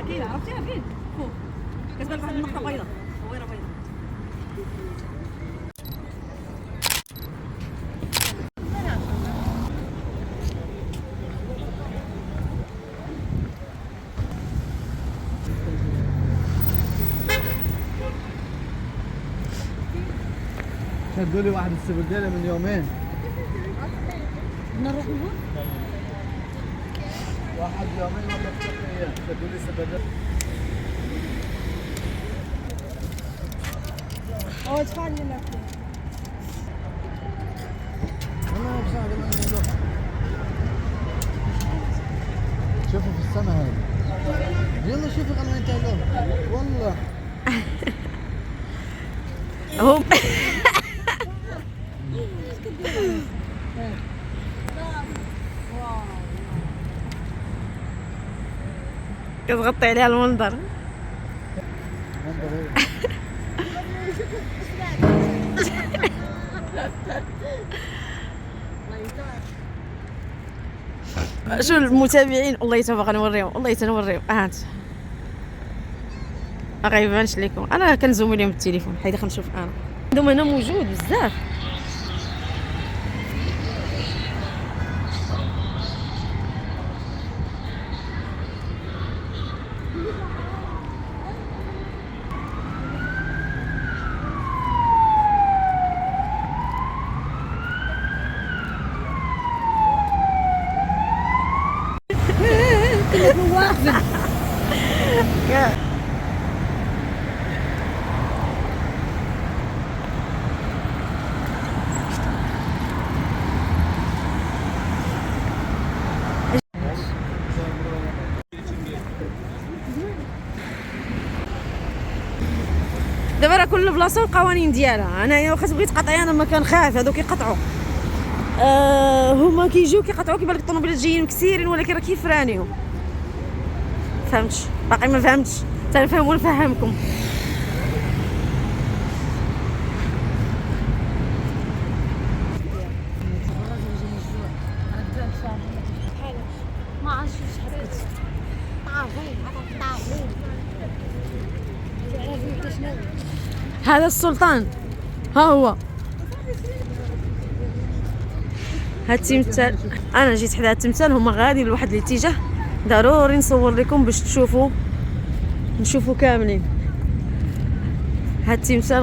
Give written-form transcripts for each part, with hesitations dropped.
كاينه عرفتيها فين فوق كتبان واحد النقطه بيضاء صويره بيضاء. شدوا لي واحد السبرديله من يومين. نروح نقول واحد يومين ولا 3 ايام شدوا لي سبرديله. او تفعل لنا والله بصراحه شوفوا في السنه هذه. يلا شوفوا غنى يتعلم والله. هم كتغطي عليها المنظر. شو المتابعين والله تبغى نوريهم والله تنوريهم هانت ما غيبانش لكم. انا كنزوم لهم التليفون حيت خنشوف انا عندهم هنا موجود بزاف. دابا راه كل بلاصه والقوانين ديالها. انايا خاص بغيت تقاطعي انا ما كنخاف هادو كيقطعوا. هما كيجيو كيقطعوا كيبان لك الطوموبيلات جايين كثيرين ولكن راه كيفرانيو. فهمتش باقي ما فهمتش تنفهم ونفهمكم. ما عرفتش شحال هذا السلطان ها هو هاد التمثال. انا جيت حدا هاد التمثال هما غاديين لواحد الاتجاه ضروري نصور لكم باش نشوفوا كاملين. هاد التمثال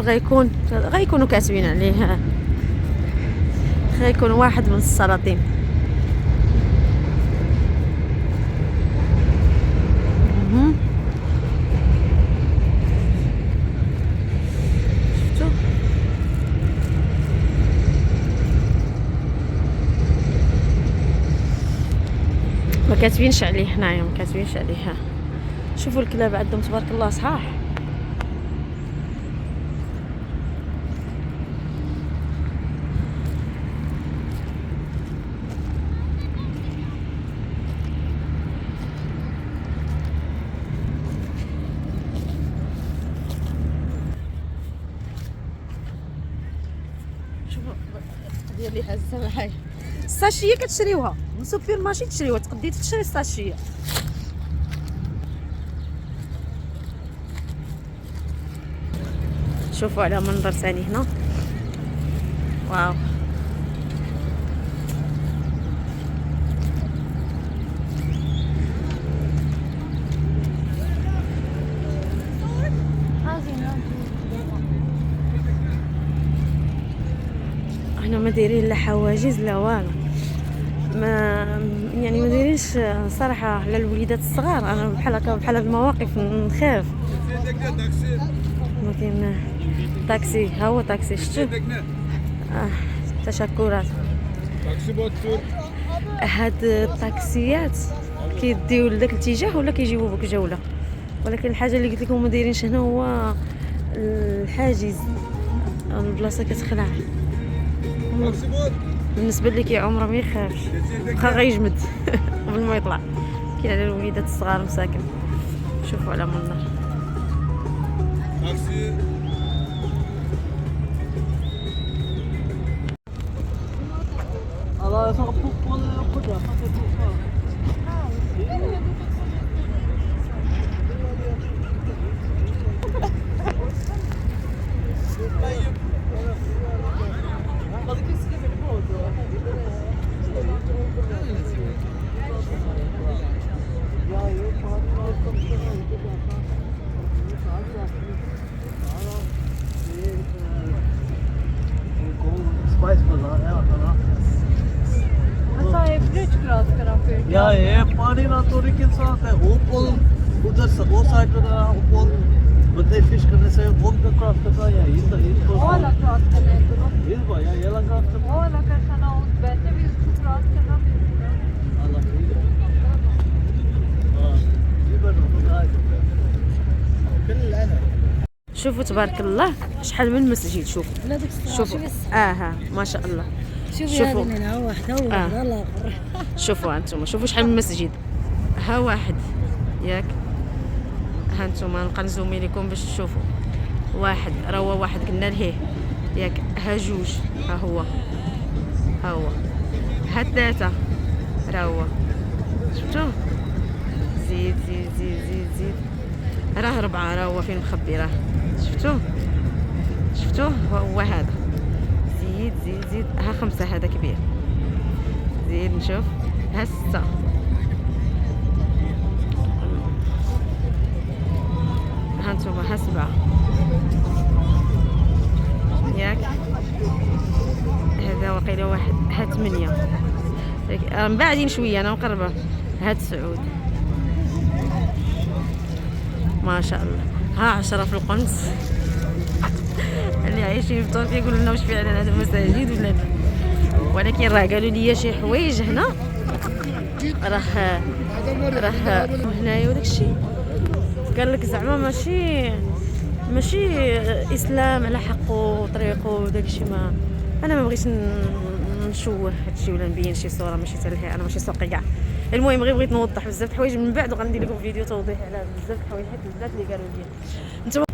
غيكونوا كاتبين عليه غيكون واحد من السلاطين. شفتوا ما كاتبينش عليه هنايا ما كاتبينش عليه. شوفوا الكلاب عندهم تبارك الله صحاح. شوفوا ديال اللي حازه معايا الساشيه كتشريوها من سوبر مارشي تشريوها تقدي تشري الساشيه. شوفوا على منظر ثاني هنا واو. دايرين لا حواجز لا والو، ما يعني ما دايرينش صراحه على الوليدات الصغار. انا بحال هكا بحال هاد المواقف نخاف. ولكن طاكسي، ها هو طاكسي، شفتو؟ تشكرات. هاد الطاكسيات كيديو لذاك الاتجاه ولا كيجيبوا بك جوله، ولكن الحاجه اللي قلت لكم ما دايرينش هنا هو الحاجز، البلاصه كتخلع. بالنسبه لي كي عمره ما يخافش، واخا غيجمد قبل ما يطلع. كاين على الوليدات الصغار مساكن. شوفوا على منظر Allah sa kapupol ko da. Spice bazaar है अपना। या ये पानी ना तो के साथ है वो पुल उधर से वो साइड पे ना वो पुल बंदे फिश करने से वो का क्रॉस करता है इधर इधर ولا كراس كمان ये भाई ये लगा तो ولا كان بنت بيز كراس كمان الله خير ये بنو كل انا شوفوا تبارك الله شحال من مسجد. شوفوا ها ما شاء الله. شوفوا هنا واحده وواحده الله يغفر. شوفوا انتم، شوفوا شحال من مسجد. ها واحد ياك، ها انتم نبقى نزومي لكم باش تشوفوا. واحد راه هو واحد قلنا لهيه ياك، ها جوج، ها هو ها ثلاثه راه هو، شفتوه؟ زيد زيد زيد زيد زيد، راه ربعه، راه هو فين مخبي، راه شفتوه هو هذا. زيد زيد زيد، ها خمسة، هذا كبير. زيد نشوف، ها ستة، ها انتوما ها سبعة ياك، هذا وقيله واحد، ها 8 مبعدين شوية، أنا مقربة. ها 9 ما شاء الله. ها 10 في القنص. اللي عايشين في تركيا يقولوا لنا واش فعلا هذا مساجد ولا لا، ولكن راه قالوا لي شي حوايج هنا راه هنايا وداك الشيء قال لك زعما ماشي اسلام على حقه وطريقه وداك الشيء. ما انا ما بغيتش نشوه هادشي ولا نبين شي صوره ماشي تالها، انا ماشي سوقي كاع. المهم غير بغيت نوضح بزاف د الحوايج من بعد، وغندير لكم فيديو توضيح على بزاف د الحوايج حيت بزاف اللي قالوا لي. نتوما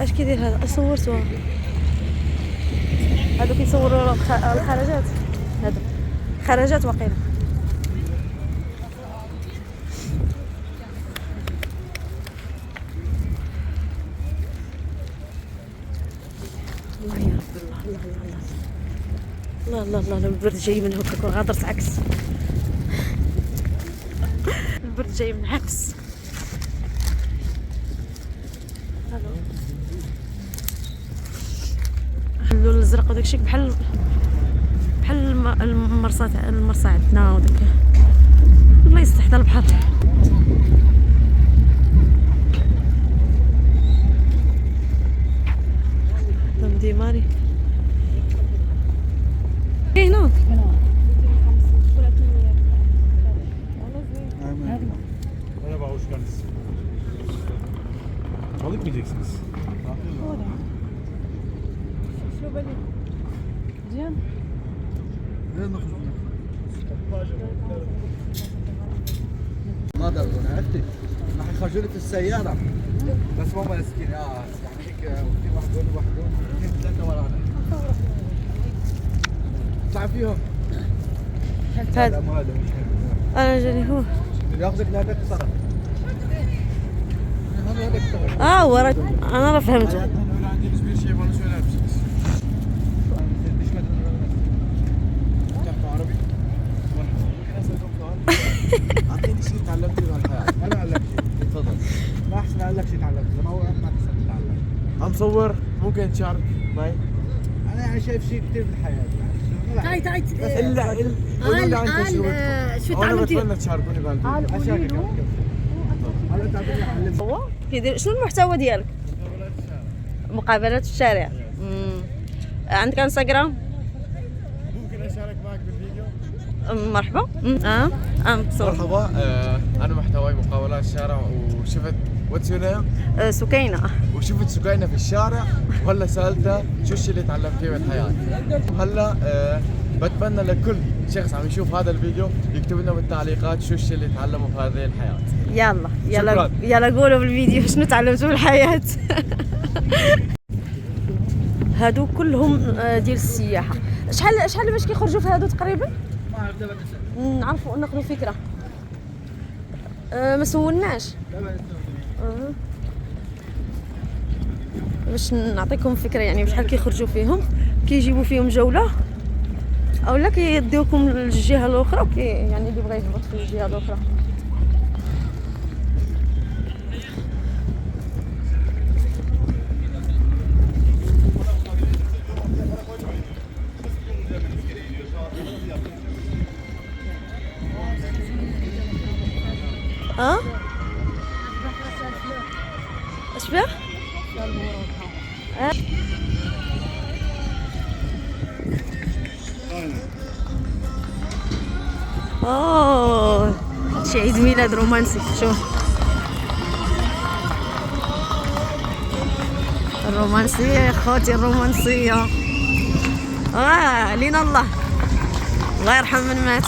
اش كيدير هذا؟ صورتو هادو كيصوروا الخرجات، هادو خرجات واقيلا. الله يا رب، الله الله الله الله الله الله. البرد جاي من هكاك وغادرت عكس. البرد جاي من عكس. اللون الازرق وداك الشيء بحال المرصع عندنا وداك الله يصلح حتى البحر. دي ماري هنا Merhaba, hoş geldiniz. Alışmayacaksınız. شو بالي مزيان ما دربون عرفتي؟ راح يخرجوا لك السيارة بس مو ماسكين يعني هيك في وحدهم اثنين ثلاثة ورانا اطلع فيهم هذا مو هذا مش هذا انا جاني هو ياخذك لهذاك الصرف هذاك الصرف وراك انا راه فهمت. Öyle hangi bir şey bana söyler misiniz? تحت عربي؟ اعطيني شيء تعلمته من الحياة انا اقول لك شيء تفضل ما احسن اقول لك شيء تعلمته لما هو ما تحسن تتعلم عم صور ممكن تشارك معي؟ انا يعني شايف شيء كثير بالحياة يعني تعي الا قولوا لي عن تجربتكم. شو انا تعلمتي؟ بتمنى تشاركوني بهالفيديو. اشاركك هلا انت اعطيني علمت هو كيدير شنو المحتوى ديالك؟ مقابلات في الشارع. عندك انستغرام؟ ممكن اشارك معك بالفيديو؟ مرحبا. تصور. مرحبا انا محتواي مقابلات الشارع وشفت واتس يور نيم سكينة. وشفت سكينة في الشارع وهلا سألتها شو الشيء اللي تعلمتيه من حياتي. وهلا بتمنى لكل شخص عم يشوف هذا الفيديو يكتب لنا بالتعليقات شو الشيء اللي تعلمه في هذه الحياة. يلا شكراً. يلا قولوا بالفيديو شنو تعلمتوا بالحياة. هادو كلهم ديال السياحة. شحال باش كيخرجوا في هادو تقريبا؟ ما عرفت دابا نسال نعرفوا ناخذوا فكرة. ما سولناش. دابا باش نعطيكم فكره يعني بشحال كيخرجوا فيهم، كيجيبوا فيهم جوله او لا كيديوكم للجهه الاخرى يعني اللي بغى يهبط في الجهه الاخرى. اش فيه؟ شي عيد ميلاد رومانسي. شوف الرومانسية يا خوتي الرومانسية. علينا الله يرحم من مات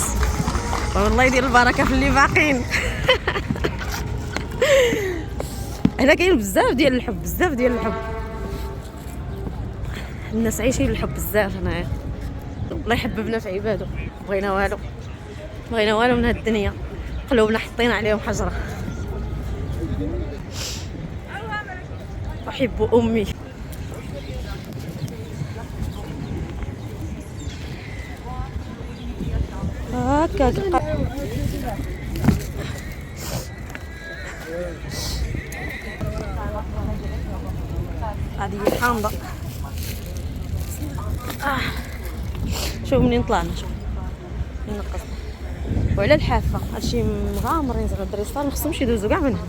والله يدير البركة في اللي باقين. هنا كاين بزاف ديال الحب، بزاف ديال الحب، الناس عايشين الحب بزاف هنايا. الله يحببنا في عباده. بغينا والو من هاد الدنيا، قلوبنا حطينا عليهم حجره. احب امي. هكا هذه حامضة. شوف منين طلعنا، شوف منين نقصنا وعلى الحافة. هادشي مغامرين زعما الدراري الصغار مخصهمش يدوزو كاع منها.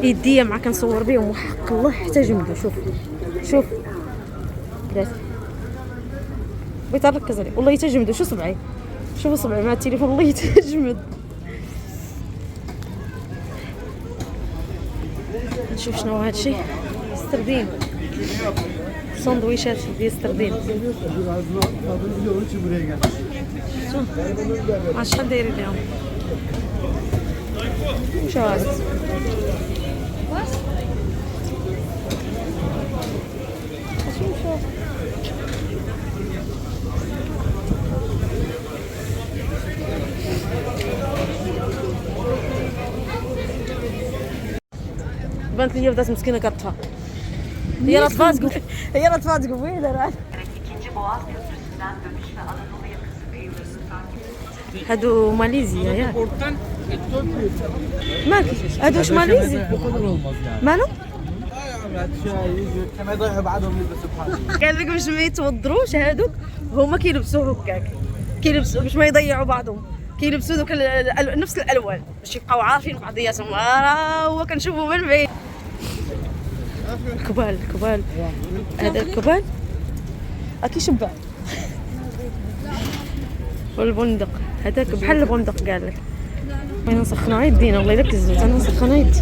يديا مع كنصور بهم وحق الله حتى جمدوا. شوف بلاتي بغيت نركز عليه والله يتجمدوا. شو صبعي، شوفوا صبعي مع التليفون والله يتجمد. نشوف شنو هادشي. ستردين، سندويشات ديال ستردين. شحال دايرين لهم؟ شو هذا؟ بانت لي بدات مسكينه كتطفى. هي راه تفاتقوا وين راه. هادو ماليزيا ياك؟ مالك هادو واش ماليزيا؟ مالو؟ كما يضيعوا بعضهم يلبسوا بحالهم. قال لك باش ما يتوضروش هادوك هما كيلبسوا هكاك، كيلبسوا باش ما يضيعوا بعضهم، كيلبسوا دوك نفس الالوان باش يبقاو عارفين بعضياتهم. هو كنشوفوا من بعيد. الكبال الكبال. هذا الكبال اكي شبع. والبندق هذاك بحال البندق قال لك. انا نسخنوا يدينا والله الا كذبت انا نسخنوا يدي.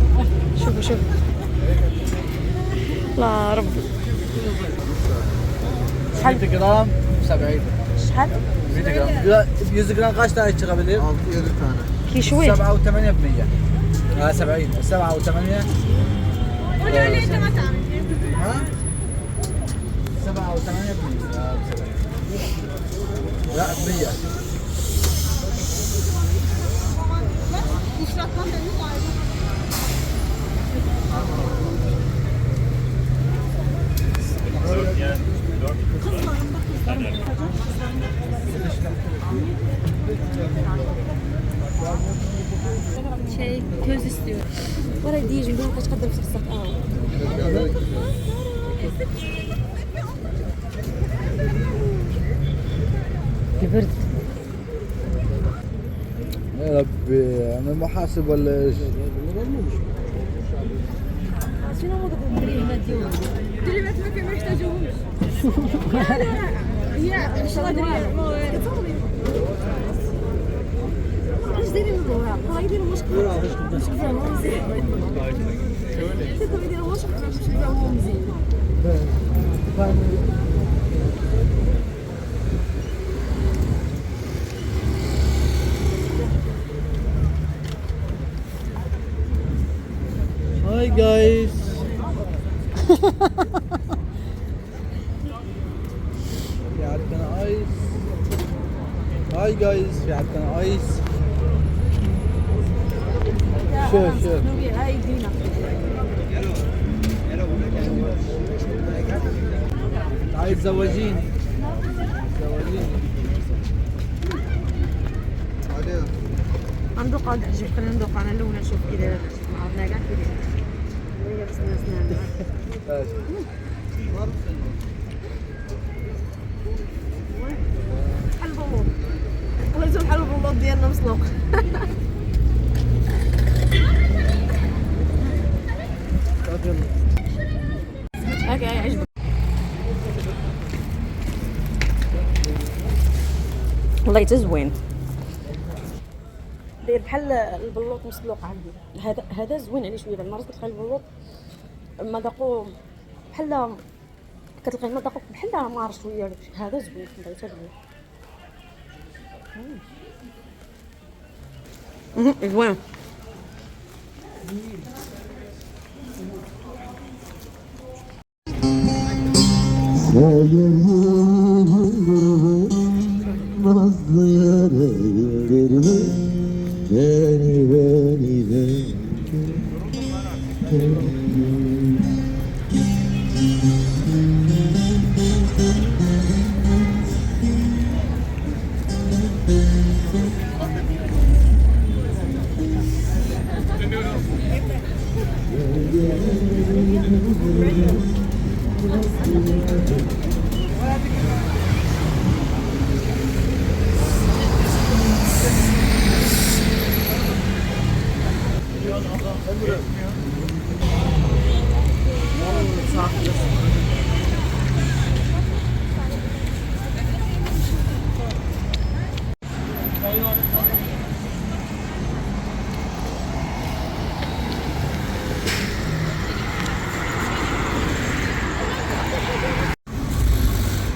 شوفوا شوفوا لا ربي. شحال 100 جرام 70. شحال 100 جرام. 100 جرام قاش تاع تشغل 6 كي شويه 7 و8 ب 100. 70 7 و8. قولوا لي انت ما تعرف. ها 7 و8 ب 100. لا ب 100. Şey köz istiyor. ورا ديجي ندير كتقدر في خصك البرد. يا ربي انا محاسب ولا ايش؟ شنو هو الكلمات ديالهم؟ الكلمات ما يحتاجوهمش. هي ان شاء الله اش دايرين الوراق؟ راه يديروا مشكل. مشكل فيهم مزيان. يديروا مشكل فيهم مزيان. هاي جايز. في عندنا ايس. هاي جايز في عندنا ايس. شوف شوف هاي يدينا. عايز زواجيني. ندوق نعجب خلينا ندوق انا الاولى نشوف كي دايره ما عرفنا كاع كي دايره. هي غسلنا سناننا. بحال البلوط والله يجيو بحال البلوط ديالنا مسلوق. هكا يعجبك والله يتزوين. داير بحال البلوط مسلوق عندي. هذا زوين عليه شويه. بعد مرات كتخلي البلوط مذاقو بحال كتلقاه مذاقو بحال مار شويه. هذا زوين بغيت زوين. زوين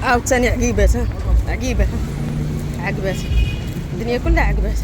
عاوتاني عقيبات. ها عقيبات عقبات الدنيا كلها عقبات.